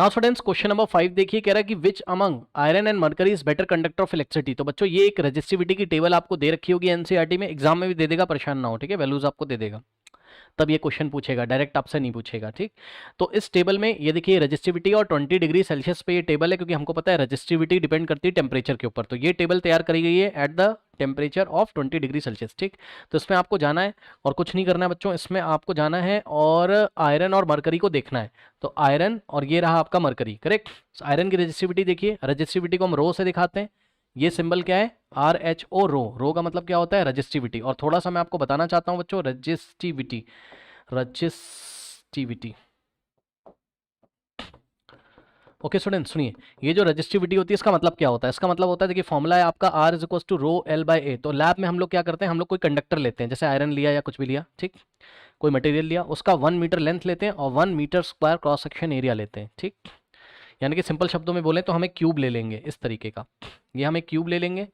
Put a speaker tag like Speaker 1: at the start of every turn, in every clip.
Speaker 1: Now students question number 5 देखिए, कह रहा है कि which among iron and mercury is better conductor of electricity. तो बच्चों ये एक रेजिस्टिविटी की टेबल आपको दे रखी होगी एनसीईआरटी में, एग्जाम में भी दे देगा, परेशान ना हो, ठीक है, वैल्यूज आपको दे देगा, तब ये क्वेश्चन पूछेगा, डायरेक्ट आपसे नहीं पूछेगा, ठीक। तो इस टेबल में ये देखिए रेजिस्टिविटी और 20 डिग्री सेल्सियस पे ये टेबल है, क्योंकि हमको पता है रेजिस्टिविटी डिपेंड करती है टेम्परेचर के ऊपर। तो ये टेबल तैयार करी गई है at the temperature of 20 degree Celsius, ठीक। तो इसमें आपको जाना है और कुछ नहीं करना है बच्चों, इसमें आपको जाना है और आयरन और मरकरी को देखना है। तो आयरन और ये रहा आपका मरकरी, करेक्ट। आयरन की रेजिस्टिविटी देखिए, रेजिस्टिविटी को हम रो से दिखाते हैं, ये सिंबल क्या है, RHO, रो का मतलब क्या होता है, रजिस्टिविटी। और थोड़ा सा मैं आपको बताना चाहता हूं बच्चों, रजिस्टिविटी ओके स्टूडेंट सुनिए, ये जो रजिस्टिविटी होती है इसका मतलब क्या होता है, इसका मतलब होता है कि फॉर्मूला है आपका R is equal to rho L by A. तो लैब में हम लोग क्या करते हैं, हम लोग कोई कंडक्टर लेते हैं, जैसे आयरन लिया या कुछ भी लिया, ठीक, कोई मटेरियल लिया, उसका 1 मीटर लेंथ लेते हैं और 1 meter square cross section area लेते हैं, ठीक। यानी कि सिंपल शब्दों में बोले तो हम एक क्यूब ले लेंगे इस तरीके का, ये हम एक क्यूब ले लेंगे,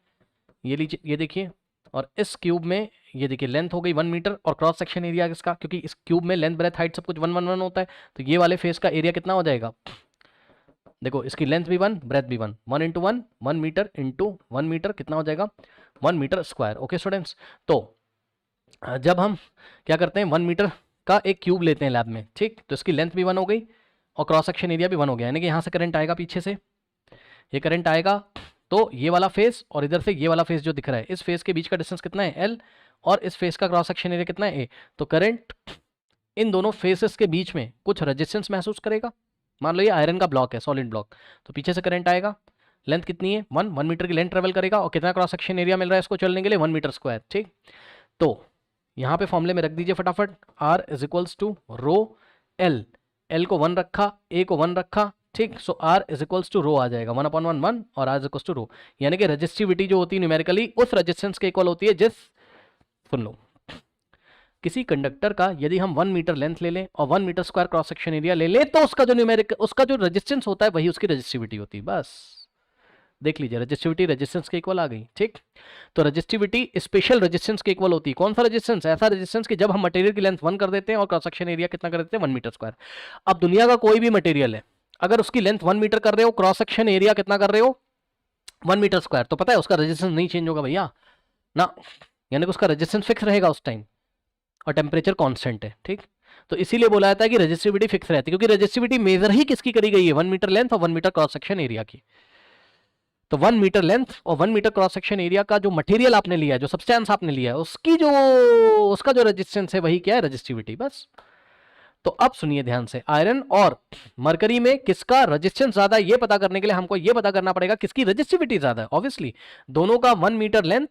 Speaker 1: ये लीजिए, ये देखिए, और इस क्यूब में ये देखिए लेंथ हो गई 1 मीटर और क्रॉस सेक्शन एरिया इसका, क्योंकि इस क्यूब में लेंथ ब्रेथ हाइट सब कुछ 1 1 1 होता है, तो ये वाले फेस का एरिया कितना हो जाएगा, देखो इसकी लेंथ भी 1, ब्रेथ भी 1, 1 इंटू 1, 1 मीटर इंटू 1 मीटर कितना हो जाएगा, 1 मीटर स्क्वायर। ओके स्टूडेंट्स, तो जब हम क्या करते हैं 1 मीटर का एक क्यूब लेते हैं लैब में, ठीक, तो इसकी लेंथ भी 1 हो गई और क्रॉस सेक्शन एरिया भी 1 हो गया, यानी कि यहाँ से करंट आएगा, पीछे से ये करंट आएगा, तो ये वाला फेस और इधर से ये वाला फेस जो दिख रहा है, इस फेस के बीच का डिस्टेंस कितना है L, और इस फेस का क्रॉस सेक्शन एरिया कितना है A। तो करंट इन दोनों फेसेस के बीच में कुछ रेजिस्टेंस महसूस करेगा। मान लो ये आयरन का ब्लॉक है, सॉलिड ब्लॉक, तो पीछे से करंट आएगा, लेंथ कितनी है 1 मीटर की लेंथ ट्रेवल करेगा, और कितना क्रॉस सेक्शन एरिया मिल रहा है इसको चलने के लिए, 1 मीटर स्क्वायर, ठीक। तो यहाँ पे फॉर्मूले में रख दीजिए फटाफट, R is equals to rho L को 1 रखा, A को 1 रखा, ठीक। So R is equals to rho आ जाएगा 1/1 और R is equals to rho, यानी कि रेजिस्टिविटी जो होती है न्यूमेरिकली उस रेजिस्टेंस के इक्वल होती है जिस, सुन लो, किसी कंडक्टर का यदि हम 1 मीटर लेंथ ले लें और 1 meter square cross section area ले लें, तो उसका जो न्यूमेरिक, उसका जो रेजिस्टेंस होता है वही उसकी रेजिस्टिविटी होती है। बस देख लीजिए, रेजिस्टिविटी रेजिस्टेंस के इक्वल आ गई, ठीक। तो रेजिस्टिविटी स्पेशल रेजिस्टेंस के इक्वल होती है। कौन सा रेजिस्टेंस, ऐसा रेजिस्टेंस कि जब हम मटेरियल की लेंथ 1 कर देते हैं और क्रॉस सेक्शन एरिया कितना कर देते हैं 1 मीटर स्क्वायर। अब दुनिया का कोई भी मटेरियल है, अगर उसकी लेंथ 1 मीटर कर रहे हो, क्रॉस सेक्शन एरिया कितना कर रहे हो 1 मीटर स्क्वायर, तो पता है उसका रेजिस्टेंस नहीं चेंज होगा भैया ना, यानी कि उसका रेजिस्टेंस फिक्स रहेगा उस टाइम, और टेम्परेचर कांस्टेंट है, ठीक। तो इसीलिए बोला जाता है कि रेजिस्टिविटी फिक्स रहती है, क्योंकि रेजिस्टिविटी मेजर ही किसकी करी गई है, 1 मीटर लेंथ और 1 मीटर क्रॉस सेक्शन एरिया की। तो 1 मीटर लेंथ और 1 मीटर क्रॉस सेक्शन एरिया का जो मटेरियल आपने लिया है, जो सब्सटेंस आपने लिया है, उसकी जो, उसका जो रेजिस्टेंस है वही क्या है, रेजिस्टिविटी, बस। तो अब सुनिए ध्यान से, आयरन और मरकरी में किसका रेजिस्टेंस ज्यादा है, ये पता करने के लिए हमको ये पता करना पड़ेगा किसकी रेजिस्टिविटी ज्यादा है। ऑब्वियसली दोनों का 1 मीटर लेंथ,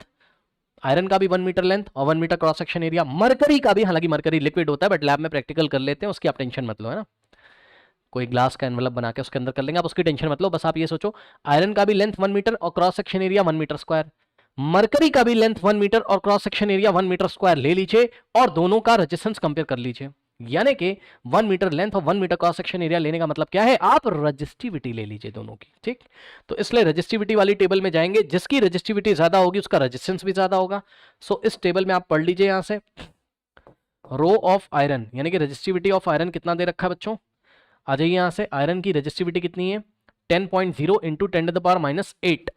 Speaker 1: आयरन का भी 1 मीटर लेंथ और 1 meter cross section area, mercury का भी, हालांकि मरकरी लिक्विड होता है बट लैब में प्रैक्टिकल कर लेते हैं, उसकी आप टेंशन मत लो, है ना, कोई ग्लास का एनवलप बना के उसके अंदर कर लेंगे, आप उसकी टेंशन मत लो। बस आप ये सोचो, आयरन का भी लेंथ 1 मीटर और cross section area 1 meter square, mercury का भी लेंथ 1 मीटर और cross section area 1 meter square ले लीजिए और दोनों का रेजिस्टेंस कंपेयर कर लीजिए। यानी कि 1 मीटर लेंथ और 1 मीटर क्रॉस सेक्शन एरिया लेने का मतलब क्या है, आप रेजिस्टिविटी ले लीजिए दोनों की, ठीक। तो इसलिए रेजिस्टिविटी वाली टेबल में जाएंगे, जिसकी रेजिस्टिविटी ज्यादा होगी उसका रेजिस्टेंस भी ज्यादा होगा। सो इस टेबल में आप पढ़ लीजिए यहां से, रो ऑफ आयरन, यानी कि रेजिस्टिविटी ऑफ आयरन कितना दे रखा है बच्चों, आ जाइए यहां से, आयरन की रेजिस्टिविटी कितनी है 10.0 इंटू 10⁻⁸।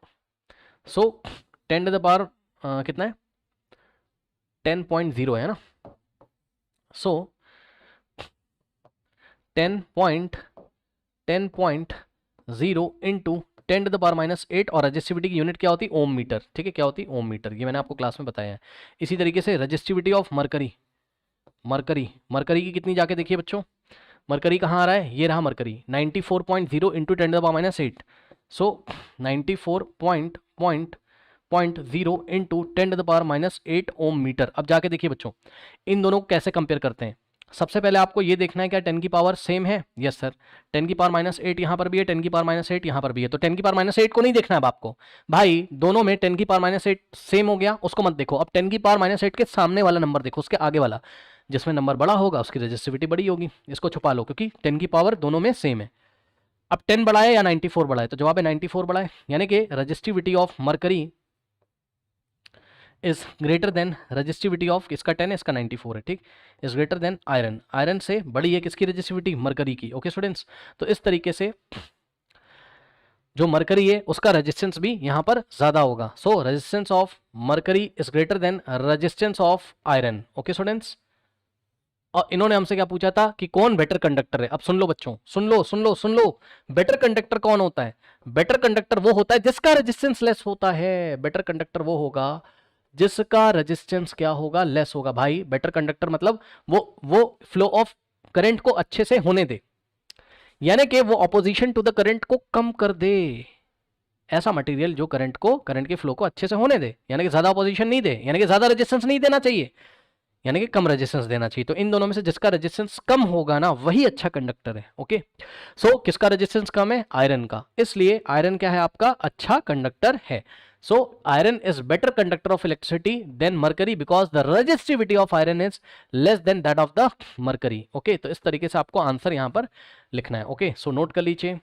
Speaker 1: सो 10 कितना है 10.0 है ना, सो 10.0 इंटू 10⁻⁸ और रेजिस्टिविटी की यूनिट क्या होती है, ओम मीटर, ठीक है, क्या होती है, ओम मीटर, ये मैंने आपको क्लास में बताया है। इसी तरीके से रेजिस्टिविटी ऑफ मरकरी, मरकरी की कितनी जाके देखिए बच्चों, मरकरी कहाँ आ रहा है, ये रहा मरकरी 94.0 इंटू 10⁻⁸। सो 94.0 इंटू 10⁻⁸ ओम मीटर। अब जाके देखिए बच्चों, इन दोनों को कैसे कंपेयर करते हैं। सबसे पहले आपको ये देखना है क्या 10 की पावर सेम है, यस सर, 10 की पावर -8 यहाँ पर भी है, 10 की पावर -8 यहाँ पर भी है, तो 10 की पावर -8 को नहीं देखना है अब आपको, भाई दोनों में 10 की पावर -8 सेम हो गया, उसको मत देखो। अब 10 की पावर -8 के सामने वाला नंबर देखो, उसके आगे वाला, जिसमें नंबर बड़ा होगा उसकी रेजिस्टिविटी बड़ी होगी, इसको छुपा लो क्योंकि 10 की पावर दोनों में सेम है। अब 10 बड़ा है या 94 बड़ा है, तो जवाब है 94 बड़ा है, यानी कि resistivity of mercury is greater than resistivity of, इसका 10 है इसका 94 है, ठीक, is greater than iron, iron से बड़ी है किसकी रजिस्टिविटी, मरकरी की। ओके स्टूडेंट्स, तो इस तरीके से जो मरकरी है उसका रेजिस्टेंस भी यहां पर ज्यादा होगा। सो resistance of mercury is greater than resistance of iron. Okay students, और इन्होंने हमसे क्या पूछा था कि कौन बेटर कंडक्टर है। अब सुन लो बच्चों, सुन लो सुन लो सुन लो, बेटर कंडक्टर कौन होता है? बेटर कंडक्टर वो होता है जिसका रेजिस्टेंस लेस होता है। बेटर कंडक्टर वो होगा जिसका रेजिस्टेंस क्या होगा, लेस होगा। भाई बेटर कंडक्टर मतलब वो फ्लो ऑफ करंट को अच्छे से होने दे, यानी कि वो ऑपोजिशन टू द करंट को कम कर दे। ऐसा मटेरियल जो करंट के फ्लो को अच्छे से होने दे, यानी कि ज्यादा ऑपोजिशन नहीं दे, यानी कि ज्यादा रेजिस्टेंस नहीं देना चाहिए, यानी कि कम रेजिस्टेंस देना चाहिए। तो इन दोनों में से जिसका रेजिस्टेंस कम होगा ना वही अच्छा कंडक्टर है। ओके, सो किसका रेजिस्टेंस कम है? आयरन का, इसलिए आयरन क्या है आपका? अच्छा कंडक्टर है। So iron is better conductor of electricity than mercury because the resistivity of iron is less than that of the mercury. Okay, तो इस तरीके से आपको आंसर यहां पर लिखना है। ओके, सो नोट कर लीजिए।